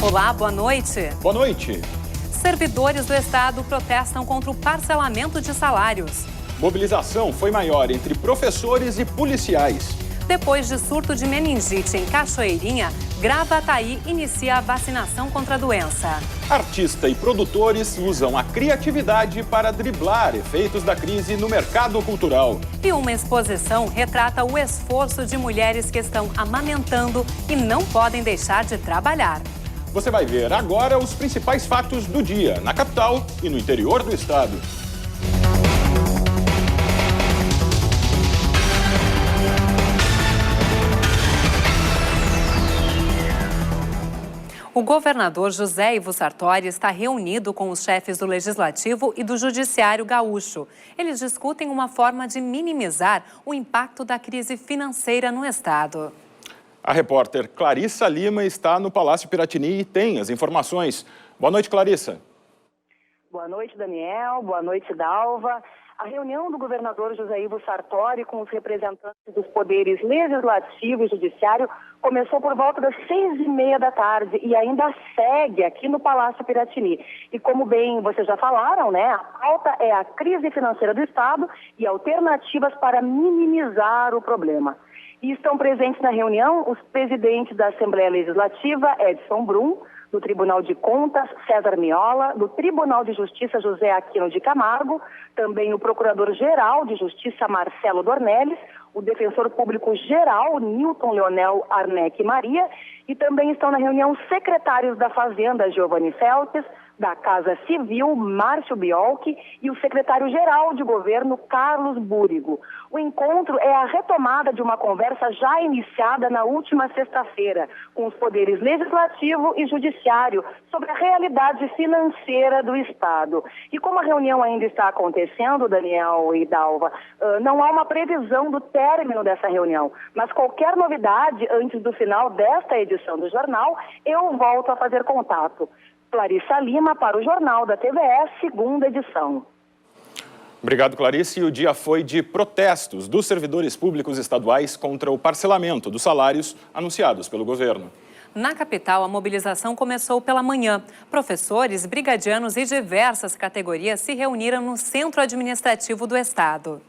Olá, boa noite. Boa noite. Servidores do Estado protestam contra o parcelamento de salários. Mobilização foi maior entre professores e policiais. Depois de surto de meningite em Cachoeirinha, Gravataí inicia a vacinação contra a doença. Artistas e produtores usam a criatividade para driblar efeitos da crise no mercado cultural. E uma exposição retrata o esforço de mulheres que estão amamentando e não podem deixar de trabalhar. Você vai ver agora os principais fatos do dia, na capital e no interior do estado. O governador José Ivo Sartori está reunido com os chefes do Legislativo e do Judiciário gaúcho. Eles discutem uma forma de minimizar o impacto da crise financeira no estado. A repórter Clarissa Lima está no Palácio Piratini e tem as informações. Boa noite, Clarissa. Boa noite, Daniel. Boa noite, Dalva. A reunião do governador José Ivo Sartori com os representantes dos poderes legislativo e judiciário começou por volta das 6h30 da tarde e ainda segue aqui no Palácio Piratini. E como bem vocês já falaram, né, a pauta é a crise financeira do Estado e alternativas para minimizar o problema. E estão presentes na reunião os presidentes da Assembleia Legislativa, Edson Brum, do Tribunal de Contas, César Miola, do Tribunal de Justiça, José Aquino de Camargo, também o Procurador-Geral de Justiça, Marcelo Dornelles, o Defensor Público-Geral, Nilton Leonel Arnec Maria, e também estão na reunião secretários da Fazenda, Giovanni Feltes, da Casa Civil, Márcio Biolchi, e o secretário-geral de governo, Carlos Búrigo. O encontro é a retomada de uma conversa já iniciada na última sexta-feira, com os poderes legislativo e judiciário, sobre a realidade financeira do Estado. E como a reunião ainda está acontecendo, Daniel e Dalva, não há uma previsão do término dessa reunião, mas qualquer novidade antes do final desta edição do jornal, eu volto a fazer contato. Clarissa Lima para o Jornal da TVE, segunda edição. Obrigado, Clarice. E o dia foi de protestos dos servidores públicos estaduais contra o parcelamento dos salários anunciados pelo governo. Na capital, a mobilização começou pela manhã. Professores, brigadianos e diversas categorias se reuniram no Centro Administrativo do Estado.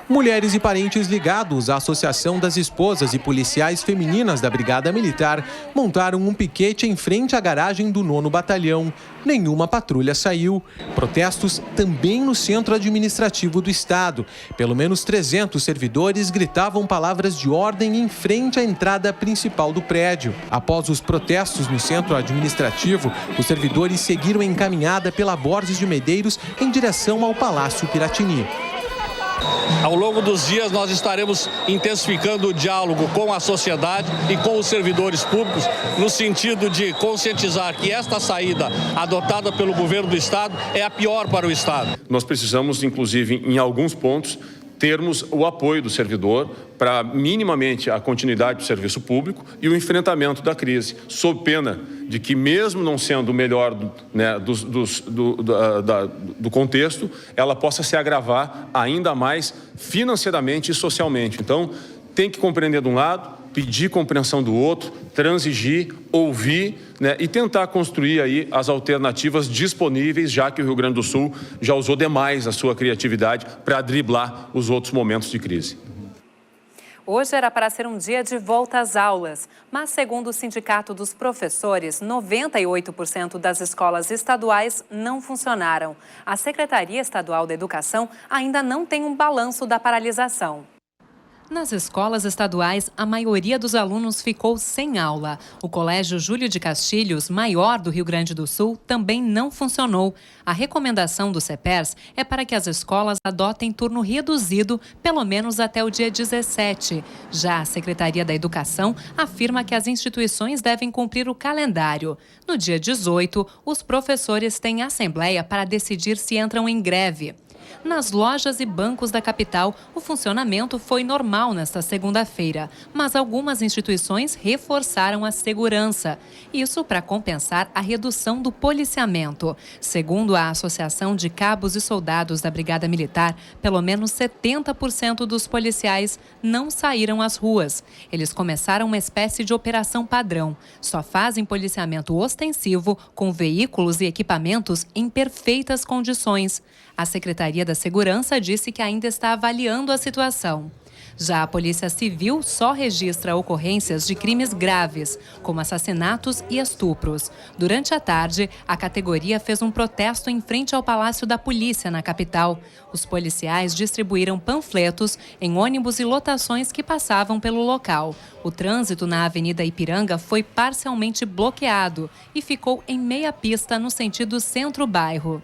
Mulheres e parentes ligados à Associação das Esposas e Policiais Femininas da Brigada Militar montaram um piquete em frente à garagem do 9º Batalhão. Nenhuma patrulha saiu. Protestos também no Centro Administrativo do Estado. Pelo menos 300 servidores gritavam palavras de ordem em frente à entrada principal do prédio. Após os protestos no Centro Administrativo, os servidores seguiram em caminhada pela Borges de Medeiros em direção ao Palácio Piratini. Ao longo dos dias, nós estaremos intensificando o diálogo com a sociedade e com os servidores públicos, no sentido de conscientizar que esta saída adotada pelo governo do Estado é a pior para o Estado. Nós precisamos, inclusive, em alguns pontos, termos o apoio do servidor para minimamente a continuidade do serviço público e o enfrentamento da crise, sob pena de que, mesmo não sendo o melhor do contexto, ela possa se agravar ainda mais financeiramente e socialmente. Então, tem que compreender de um lado, pedir compreensão do outro, transigir, ouvir, e tentar construir aí as alternativas disponíveis, já que o Rio Grande do Sul já usou demais a sua criatividade para driblar os outros momentos de crise. Hoje era para ser um dia de volta às aulas, mas segundo o Sindicato dos Professores, 98% das escolas estaduais não funcionaram. A Secretaria Estadual da Educação ainda não tem um balanço da paralisação. Nas escolas estaduais, a maioria dos alunos ficou sem aula. O Colégio Júlio de Castilhos, maior do Rio Grande do Sul, também não funcionou. A recomendação do CEPERS é para que as escolas adotem turno reduzido, pelo menos até o dia 17. Já a Secretaria da Educação afirma que as instituições devem cumprir o calendário. No dia 18, os professores têm assembleia para decidir se entram em greve. Nas lojas e bancos da capital, o funcionamento foi normal nesta segunda-feira, mas algumas instituições reforçaram a segurança. Isso para compensar a redução do policiamento. Segundo a Associação de Cabos e Soldados da Brigada Militar, pelo menos 70% dos policiais não saíram às ruas. Eles começaram uma espécie de operação padrão. Só fazem policiamento ostensivo com veículos e equipamentos em perfeitas condições. A Secretaria da Segurança disse que ainda está avaliando a situação. Já a Polícia Civil só registra ocorrências de crimes graves, como assassinatos e estupros. Durante a tarde, a categoria fez um protesto em frente ao Palácio da Polícia, na capital. Os policiais distribuíram panfletos em ônibus e lotações que passavam pelo local. O trânsito na Avenida Ipiranga foi parcialmente bloqueado e ficou em meia pista no sentido centro-bairro.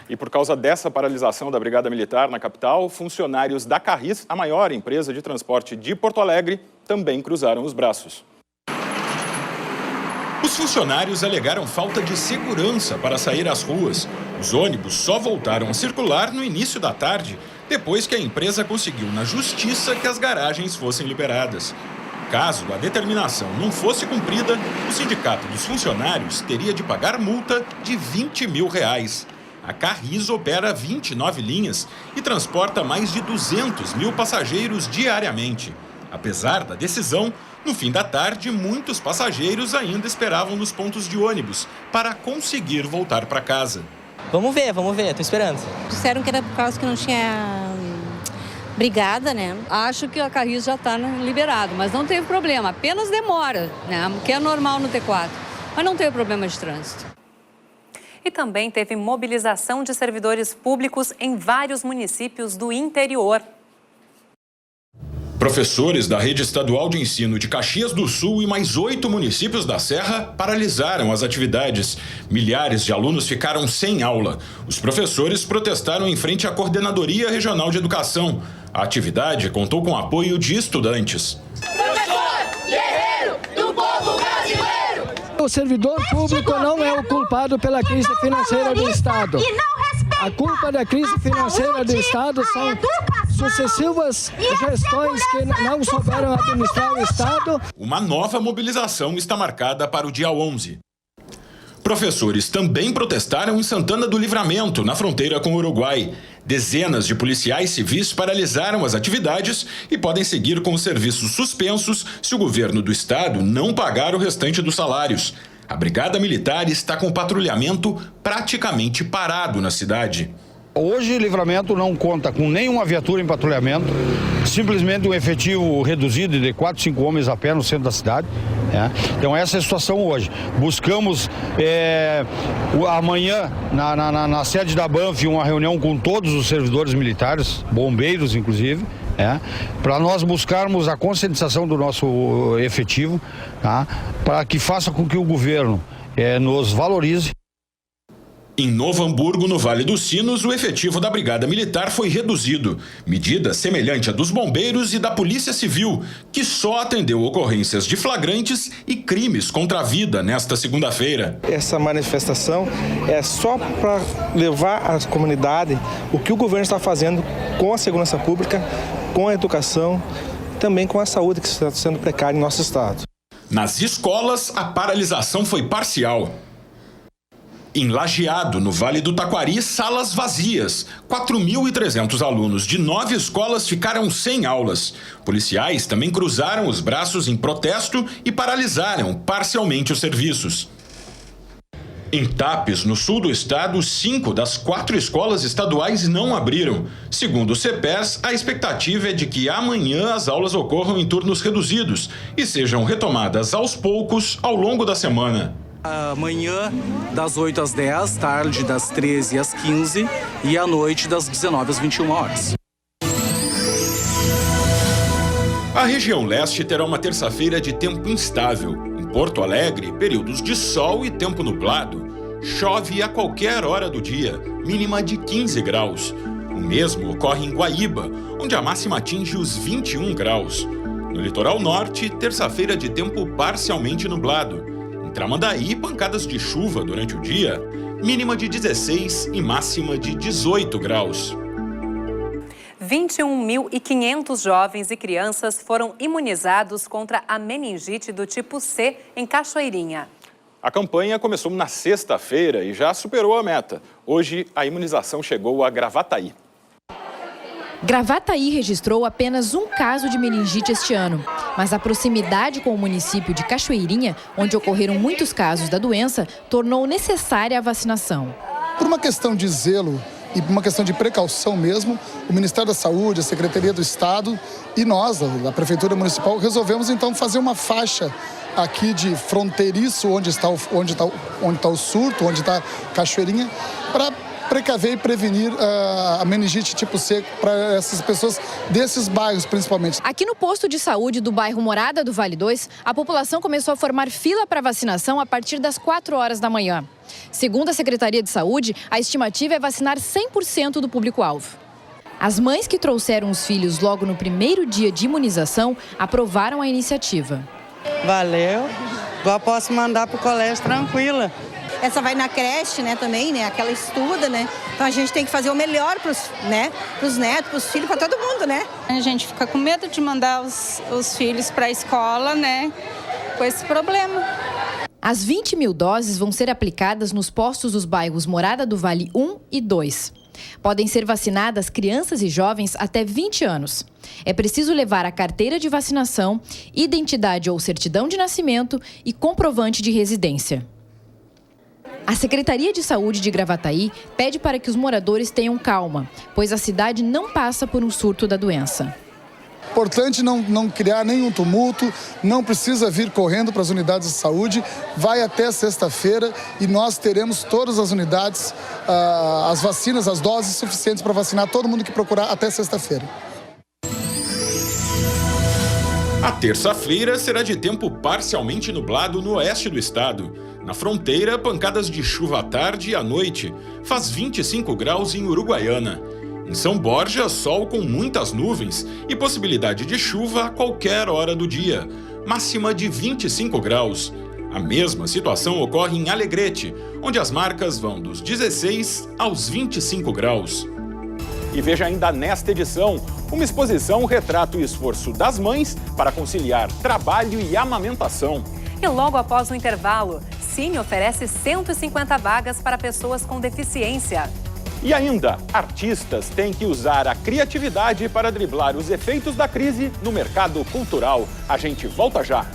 E por causa dessa paralisação da Brigada Militar na capital, funcionários da Carris, a maior empresa de transporte de Porto Alegre, também cruzaram os braços. Os funcionários alegaram falta de segurança para sair às ruas. Os ônibus só voltaram a circular no início da tarde, depois que a empresa conseguiu na justiça que as garagens fossem liberadas. Caso a determinação não fosse cumprida, o sindicato dos funcionários teria de pagar multa de R$20 mil. A Carris opera 29 linhas e transporta mais de 200 mil passageiros diariamente. Apesar da decisão, no fim da tarde, muitos passageiros ainda esperavam nos pontos de ônibus para conseguir voltar para casa. Vamos ver, tô esperando. Disseram que era por causa que não tinha brigada, né? Acho que a Carris já está liberado, mas não teve problema, apenas demora, né? Que é normal no T4, mas não teve problema de trânsito. E também teve mobilização de servidores públicos em vários municípios do interior. Professores da Rede Estadual de Ensino de Caxias do Sul e mais 8 municípios da Serra paralisaram as atividades. Milhares de alunos ficaram sem aula. Os professores protestaram em frente à Coordenadoria Regional de Educação. A atividade contou com apoio de estudantes. Professor guerreiro do povo brasileiro! O servidor público não é o culpado pela crise financeira do Estado. A culpa da crise financeira do Estado são sucessivas gestões que não souberam administrar o Estado. Uma nova mobilização está marcada para o dia 11. Professores também protestaram em Santana do Livramento, na fronteira com o Uruguai. Dezenas de policiais civis paralisaram as atividades e podem seguir com os serviços suspensos se o governo do estado não pagar o restante dos salários. A Brigada Militar está com patrulhamento praticamente parado na cidade. Hoje, Livramento não conta com nenhuma viatura em patrulhamento, simplesmente um efetivo reduzido de 4, 5 homens a pé no centro da cidade. Então essa é a situação hoje. Buscamos amanhã na sede da Banff uma reunião com todos os servidores militares, bombeiros inclusive, para nós buscarmos a conscientização do nosso efetivo, para que faça com que o governo nos valorize. Em Novo Hamburgo, no Vale dos Sinos, o efetivo da Brigada Militar foi reduzido. Medida semelhante à dos bombeiros e da Polícia Civil, que só atendeu ocorrências de flagrantes e crimes contra a vida nesta segunda-feira. Essa manifestação é só para levar à comunidade o que o governo está fazendo com a segurança pública, com a educação, também com a saúde que está sendo precária em nosso estado. Nas escolas, a paralisação foi parcial. Em Lajeado, no Vale do Taquari, salas vazias. 4.300 alunos de 9 escolas ficaram sem aulas. Policiais também cruzaram os braços em protesto e paralisaram parcialmente os serviços. Em Tapes, no sul do estado, 5 das 4 escolas estaduais não abriram. Segundo o CEPERS, a expectativa é de que amanhã as aulas ocorram em turnos reduzidos e sejam retomadas aos poucos ao longo da semana. Amanhã, das 8 às 10, tarde das 13 às 15 e à noite das 19 às 21 horas. A região leste terá uma terça-feira de tempo instável. Em Porto Alegre, períodos de sol e tempo nublado. Chove a qualquer hora do dia, mínima de 15 graus. O mesmo ocorre em Guaíba, onde a máxima atinge os 21 graus. No litoral norte, terça-feira de tempo parcialmente nublado. Em Tramandaí, pancadas de chuva durante o dia. mínima de 16 e máxima de 18 graus. 21.500 jovens e crianças foram imunizados contra a meningite do tipo C em Cachoeirinha. A campanha começou na sexta-feira e já superou a meta. Hoje, a imunização chegou a Gravataí. Gravataí registrou apenas um caso de meningite este ano, mas a proximidade com o município de Cachoeirinha, onde ocorreram muitos casos da doença, tornou necessária a vacinação. Por uma questão de zelo e por uma questão de precaução mesmo, o Ministério da Saúde, a Secretaria do Estado e nós, da Prefeitura Municipal, resolvemos então fazer uma faixa aqui de fronteiriço, onde está o surto, onde está Cachoeirinha, para precaver e prevenir a meningite tipo C para essas pessoas desses bairros, principalmente. Aqui no posto de saúde do bairro Morada do Vale 2, a população começou a formar fila para vacinação a partir das 4 horas da manhã. Segundo a Secretaria de Saúde, a estimativa é vacinar 100% do público-alvo. As mães que trouxeram os filhos logo no primeiro dia de imunização aprovaram a iniciativa. Valeu. Agora posso mandar para o colégio tranquila. Essa vai na creche, né, também, né? Aquela estuda, né? Então a gente tem que fazer o melhor para os netos, para os filhos, para todo mundo, né? A gente fica com medo de mandar os filhos para a escola, né? Com esse problema. As 20 mil doses vão ser aplicadas nos postos dos bairros Morada do Vale 1 e 2. Podem ser vacinadas crianças e jovens até 20 anos. É preciso levar a carteira de vacinação, identidade ou certidão de nascimento e comprovante de residência. A Secretaria de Saúde de Gravataí pede para que os moradores tenham calma, pois a cidade não passa por um surto da doença. Importante não criar nenhum tumulto, não precisa vir correndo para as unidades de saúde, vai até sexta-feira e nós teremos todas as unidades, as vacinas, as doses suficientes para vacinar todo mundo que procurar até sexta-feira. A terça-feira será de tempo parcialmente nublado no oeste do estado. Na fronteira, pancadas de chuva à tarde e à noite. Faz 25 graus em Uruguaiana. Em São Borja, sol com muitas nuvens e possibilidade de chuva a qualquer hora do dia. Máxima de 25 graus. A mesma situação ocorre em Alegrete, onde as marcas vão dos 16 aos 25 graus. E veja ainda nesta edição, uma exposição retrata o esforço das mães para conciliar trabalho e amamentação. E logo após o intervalo, Cine oferece 150 vagas para pessoas com deficiência. E ainda, artistas têm que usar a criatividade para driblar os efeitos da crise no mercado cultural. A gente volta já.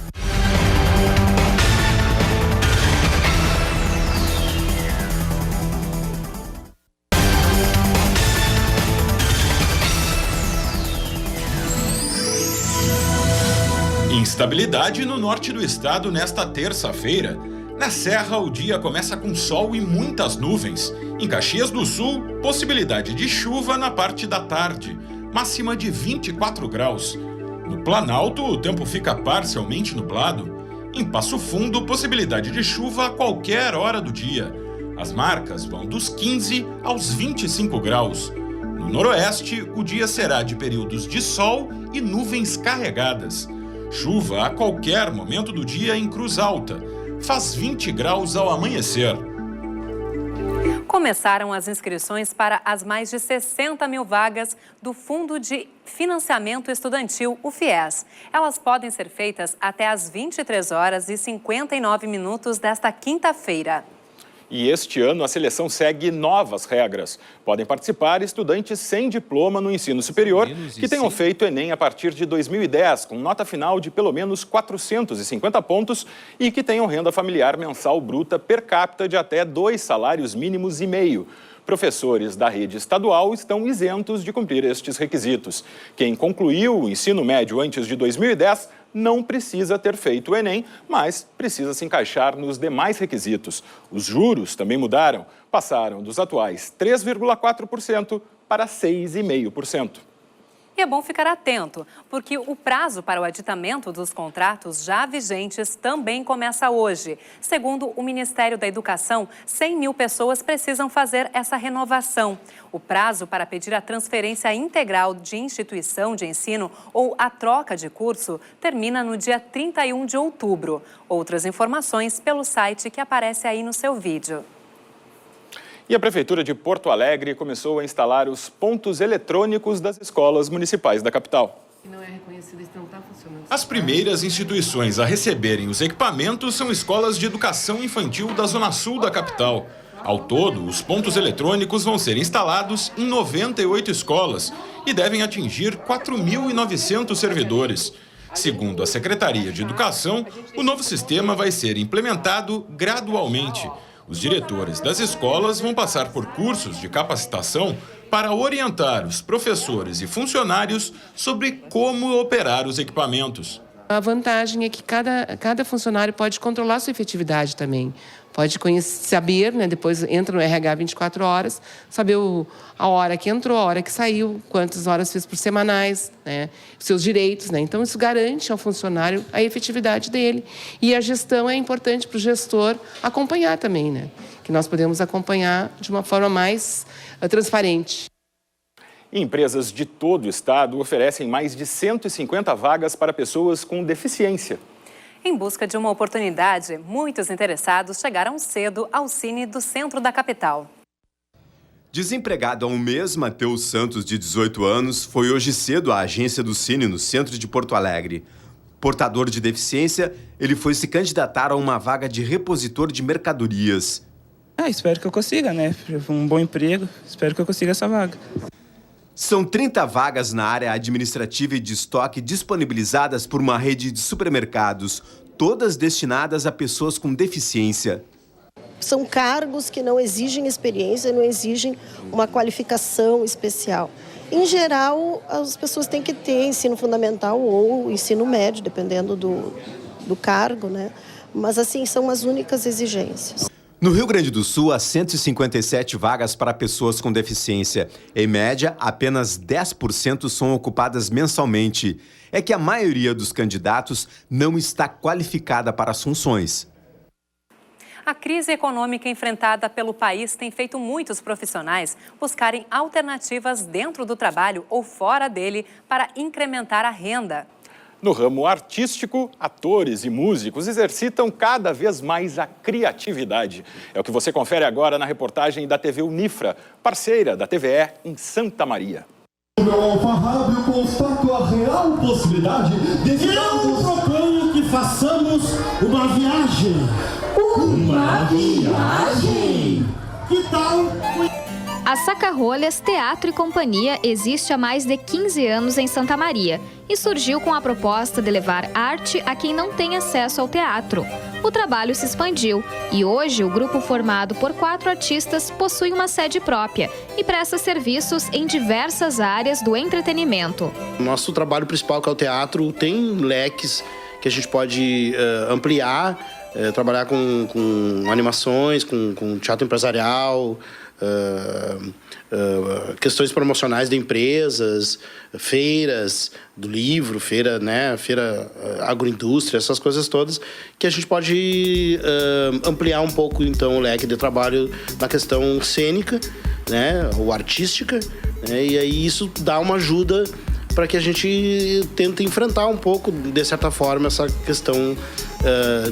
Instabilidade no norte do estado nesta terça-feira. Na Serra, o dia começa com sol e muitas nuvens. Em Caxias do Sul, possibilidade de chuva na parte da tarde, máxima de 24 graus. No Planalto, o tempo fica parcialmente nublado. Em Passo Fundo, possibilidade de chuva a qualquer hora do dia. As marcas vão dos 15 aos 25 graus. No Noroeste, o dia será de períodos de sol e nuvens carregadas. Chuva a qualquer momento do dia em Cruz Alta. Faz 20 graus ao amanhecer. Começaram as inscrições para as mais de 60 mil vagas do Fundo de Financiamento Estudantil, o FIES. Elas podem ser feitas até às 23 horas e 59 minutos desta quinta-feira. E este ano a seleção segue novas regras. Podem participar estudantes sem diploma no ensino superior que tenham feito Enem a partir de 2010, com nota final de pelo menos 450 pontos e que tenham renda familiar mensal bruta per capita de até 2 salários mínimos e meio. Professores da rede estadual estão isentos de cumprir estes requisitos. Quem concluiu o ensino médio antes de 2010 não precisa ter feito o Enem, mas precisa se encaixar nos demais requisitos. Os juros também mudaram, passaram dos atuais 3,4% para 6,5%. E é bom ficar atento, porque o prazo para o aditamento dos contratos já vigentes também começa hoje. Segundo o Ministério da Educação, 100 mil pessoas precisam fazer essa renovação. O prazo para pedir a transferência integral de instituição de ensino ou a troca de curso termina no dia 31 de outubro. Outras informações pelo site que aparece aí no seu vídeo. E a Prefeitura de Porto Alegre começou a instalar os pontos eletrônicos das escolas municipais da capital. Não é reconhecido, isso não está funcionando. As primeiras instituições a receberem os equipamentos são escolas de educação infantil da Zona Sul da capital. Ao todo, os pontos eletrônicos vão ser instalados em 98 escolas e devem atingir 4.900 servidores. Segundo a Secretaria de Educação, o novo sistema vai ser implementado gradualmente. Os diretores das escolas vão passar por cursos de capacitação para orientar os professores e funcionários sobre como operar os equipamentos. A vantagem é que cada funcionário pode controlar sua efetividade também. Pode saber, né, depois entra no RH 24 horas, saber a hora que entrou, a hora que saiu, quantas horas fez por semanais, né, seus direitos, né. Então, isso garante ao funcionário a efetividade dele. E a gestão é importante para o gestor acompanhar também, né, que nós podemos acompanhar de uma forma mais transparente. Empresas de todo o estado oferecem mais de 150 vagas para pessoas com deficiência. Em busca de uma oportunidade, muitos interessados chegaram cedo ao Cine do centro da capital. Desempregado há um mês, Matheus Santos, de 18 anos, foi hoje cedo à agência do Cine no centro de Porto Alegre. Portador de deficiência, ele foi se candidatar a uma vaga de repositor de mercadorias. Espero que eu consiga, né? Um bom emprego, espero que eu consiga essa vaga. São 30 vagas na área administrativa e de estoque disponibilizadas por uma rede de supermercados, todas destinadas a pessoas com deficiência. São cargos que não exigem experiência, não exigem uma qualificação especial. Em geral, as pessoas têm que ter ensino fundamental ou ensino médio, dependendo do cargo, né? Mas, assim, são as únicas exigências. No Rio Grande do Sul, há 157 vagas para pessoas com deficiência. Em média, apenas 10% são ocupadas mensalmente. É que a maioria dos candidatos não está qualificada para as funções. A crise econômica enfrentada pelo país tem feito muitos profissionais buscarem alternativas dentro do trabalho ou fora dele para incrementar a renda. No ramo artístico, atores e músicos exercitam cada vez mais a criatividade. É o que você confere agora na reportagem da TV Unifra, parceira da TVE em Santa Maria. O meu alfarrábio constato a real possibilidade de eu proponho que façamos uma viagem. Uma viagem? Que tal? A Saca-Rolhas Teatro e Companhia existe há mais de 15 anos em Santa Maria e surgiu com a proposta de levar arte a quem não tem acesso ao teatro. O trabalho se expandiu e hoje o grupo formado por 4 artistas possui uma sede própria e presta serviços em diversas áreas do entretenimento. Nosso trabalho principal, que é o teatro, tem leques que a gente pode ampliar, trabalhar com animações, com teatro empresarial, questões promocionais de empresas, feiras do livro, feira agroindústria, essas coisas todas, que a gente pode ampliar um pouco então o leque de trabalho na questão cênica, né, ou artística, né, e aí isso dá uma ajuda para que a gente tente enfrentar um pouco, de certa forma, essa questão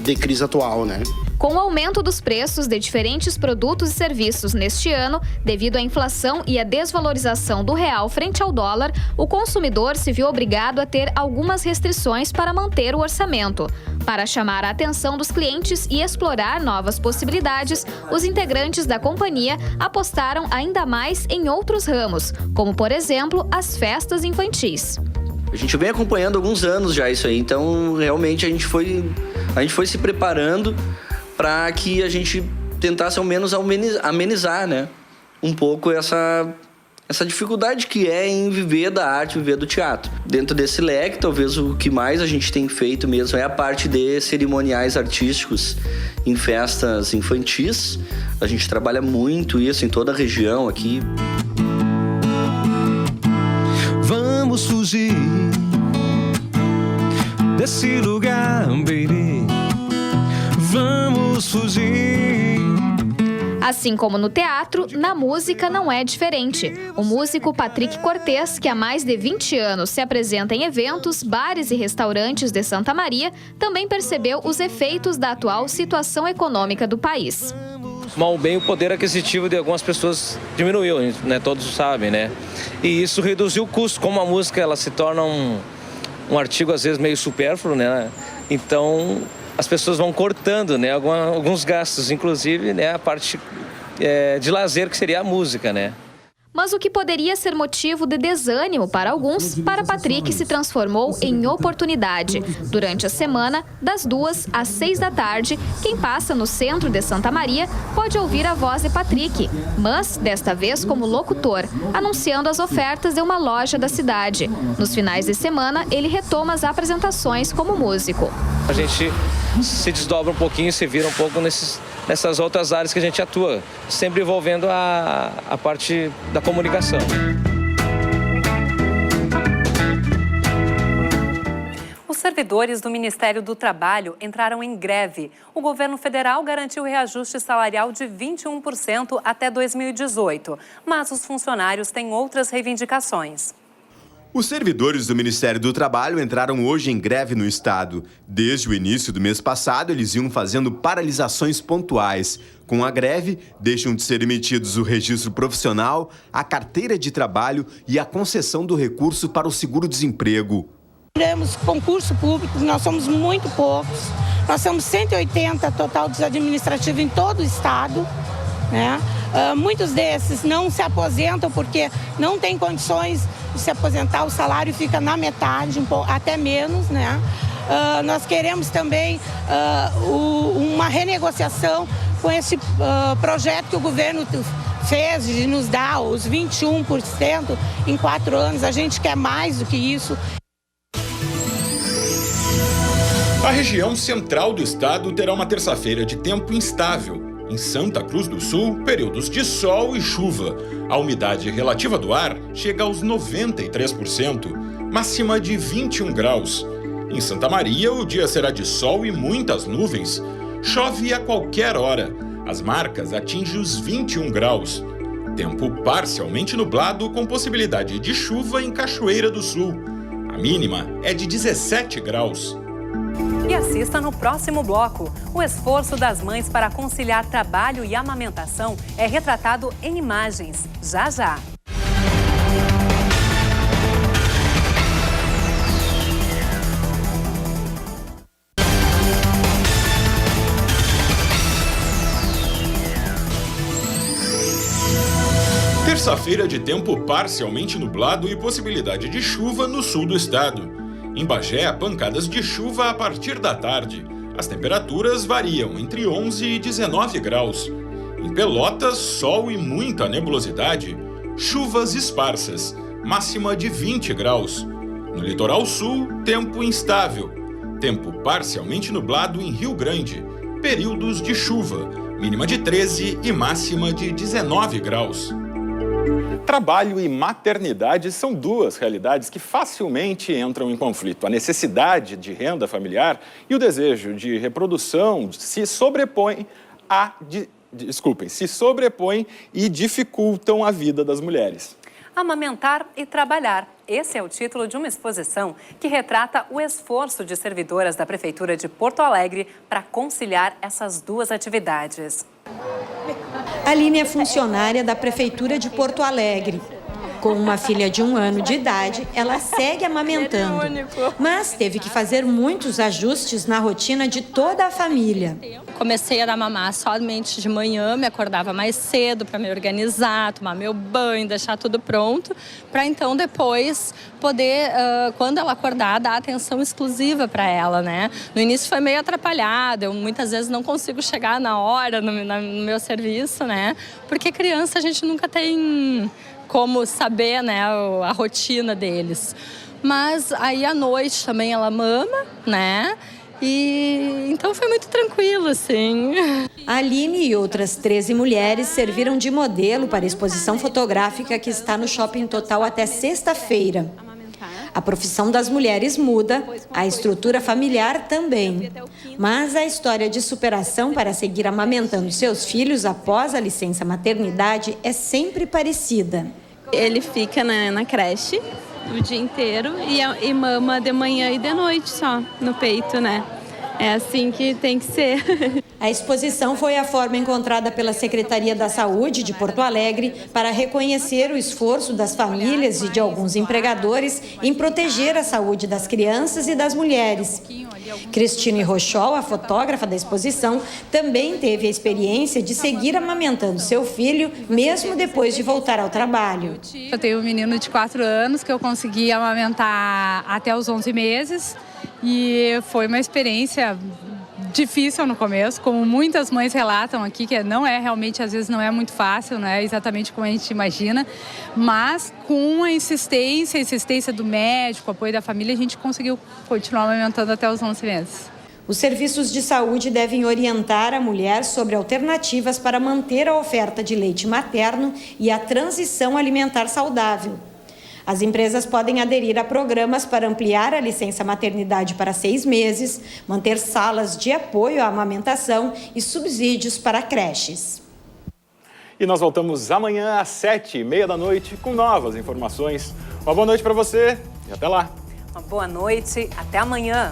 de crise atual, né? Com o aumento dos preços de diferentes produtos e serviços neste ano, devido à inflação e à desvalorização do real frente ao dólar, o consumidor se viu obrigado a ter algumas restrições para manter o orçamento. Para chamar a atenção dos clientes e explorar novas possibilidades, os integrantes da companhia apostaram ainda mais em outros ramos, como, por exemplo, as festas infantis. A gente vem acompanhando há alguns anos já isso aí, então realmente a gente foi se preparando para que a gente tentasse ao menos amenizar, né, um pouco essa dificuldade que é em viver da arte, viver do teatro. Dentro desse leque, talvez o que mais a gente tem feito mesmo é a parte de cerimoniais artísticos em festas infantis. A gente trabalha muito isso em toda a região aqui. Vamos fugir desse lugar, baby. Vamos fugir. Assim como no teatro, na música não é diferente. O músico Patrick Cortez, que há mais de 20 anos se apresenta em eventos, bares e restaurantes de Santa Maria, também percebeu os efeitos da atual situação econômica do país. mal ou bem, o poder aquisitivo de algumas pessoas diminuiu, né? Todos sabem, né? E isso reduziu o custo. Como a música ela se torna um artigo, às vezes, meio supérfluo, né? Então, as pessoas vão cortando, né? Alguns gastos, inclusive, né? A parte de lazer, que seria a música, né? Mas o que poderia ser motivo de desânimo para alguns, para Patrick se transformou em oportunidade. Durante a semana, das 2 às 6 da tarde, quem passa no centro de Santa Maria pode ouvir a voz de Patrick, mas desta vez como locutor, anunciando as ofertas de uma loja da cidade. Nos finais de semana, ele retoma as apresentações como músico. A gente se desdobra um pouquinho, se vira um pouco nessas outras áreas que a gente atua, sempre envolvendo a parte da comunicação. Os servidores do Ministério do Trabalho entraram em greve. O governo federal garantiu reajuste salarial de 21% até 2018, mas os funcionários têm outras reivindicações. Os servidores do Ministério do Trabalho entraram hoje em greve no estado. Desde o início do mês passado, eles iam fazendo paralisações pontuais. Com a greve, deixam de ser emitidos o registro profissional, a carteira de trabalho e a concessão do recurso para o seguro-desemprego. Temos concurso público, nós somos muito poucos. Nós somos 180 total dos administrativos em todo o estado, né? Muitos desses não se aposentam porque não têm condições de se aposentar, o salário fica na metade, até menos, né? Nós queremos também uma renegociação com esse projeto que o governo fez de nos dar os 21% em 4 anos. A gente quer mais do que isso. A região central do estado terá uma terça-feira de tempo instável. Em Santa Cruz do Sul, períodos de sol e chuva. A umidade relativa do ar chega aos 93%, máxima de 21 graus. Em Santa Maria, o dia será de sol e muitas nuvens. Chove a qualquer hora. As marcas atingem os 21 graus. Tempo parcialmente nublado com possibilidade de chuva em Cachoeira do Sul. A mínima é de 17 graus. E assista no próximo bloco. O esforço das mães para conciliar trabalho e amamentação é retratado em imagens. Já, já. Terça-feira de tempo parcialmente nublado e possibilidade de chuva no sul do estado. Em Bagé, pancadas de chuva a partir da tarde. As temperaturas variam entre 11 e 19 graus. Em Pelotas, sol e muita nebulosidade. Chuvas esparsas, máxima de 20 graus. No litoral sul, tempo instável. Tempo parcialmente nublado em Rio Grande. Períodos de chuva, mínima de 13 e máxima de 19 graus. Trabalho e maternidade são duas realidades que facilmente entram em conflito. A necessidade de renda familiar e o desejo de reprodução se sobrepõem e dificultam a vida das mulheres. Amamentar e trabalhar. Esse é o título de uma exposição que retrata o esforço de servidoras da Prefeitura de Porto Alegre para conciliar essas duas atividades. Aline é funcionária da Prefeitura de Porto Alegre. Com uma filha de 1 ano de idade, ela segue amamentando, mas teve que fazer muitos ajustes na rotina de toda a família. Comecei a dar mamar somente de manhã, me acordava mais cedo para me organizar, tomar meu banho, deixar tudo pronto, para então depois poder, quando ela acordar, dar atenção exclusiva para ela, né? No início foi meio atrapalhado, eu muitas vezes não consigo chegar na hora no meu serviço, né? Porque criança a gente nunca tem como saber, né, a rotina deles. Mas aí à noite também ela mama, né? E então foi muito tranquilo, assim. A Aline e outras 13 mulheres serviram de modelo para a exposição fotográfica que está no Shopping Total até sexta-feira. A profissão das mulheres muda, a estrutura familiar também. Mas a história de superação para seguir amamentando seus filhos após a licença maternidade é sempre parecida. Ele fica na creche o dia inteiro e mama de manhã e de noite só no peito, né? É assim que tem que ser. A exposição foi a forma encontrada pela Secretaria da Saúde de Porto Alegre para reconhecer o esforço das famílias e de alguns empregadores em proteger a saúde das crianças e das mulheres. Cristine Rochol, a fotógrafa da exposição, também teve a experiência de seguir amamentando seu filho, mesmo depois de voltar ao trabalho. Eu tenho um menino de 4 anos que eu consegui amamentar até os 11 meses e foi uma experiência difícil no começo, como muitas mães relatam aqui, que não é realmente, às vezes não é muito fácil, não é exatamente como a gente imagina, mas com a insistência do médico, o apoio da família, a gente conseguiu continuar amamentando até os 11 meses. Os serviços de saúde devem orientar a mulher sobre alternativas para manter a oferta de leite materno e a transição alimentar saudável. As empresas podem aderir a programas para ampliar a licença maternidade para 6 meses, manter salas de apoio à amamentação e subsídios para creches. E nós voltamos amanhã às 7h30 da noite com novas informações. Uma boa noite para você e até lá. Uma boa noite, até amanhã.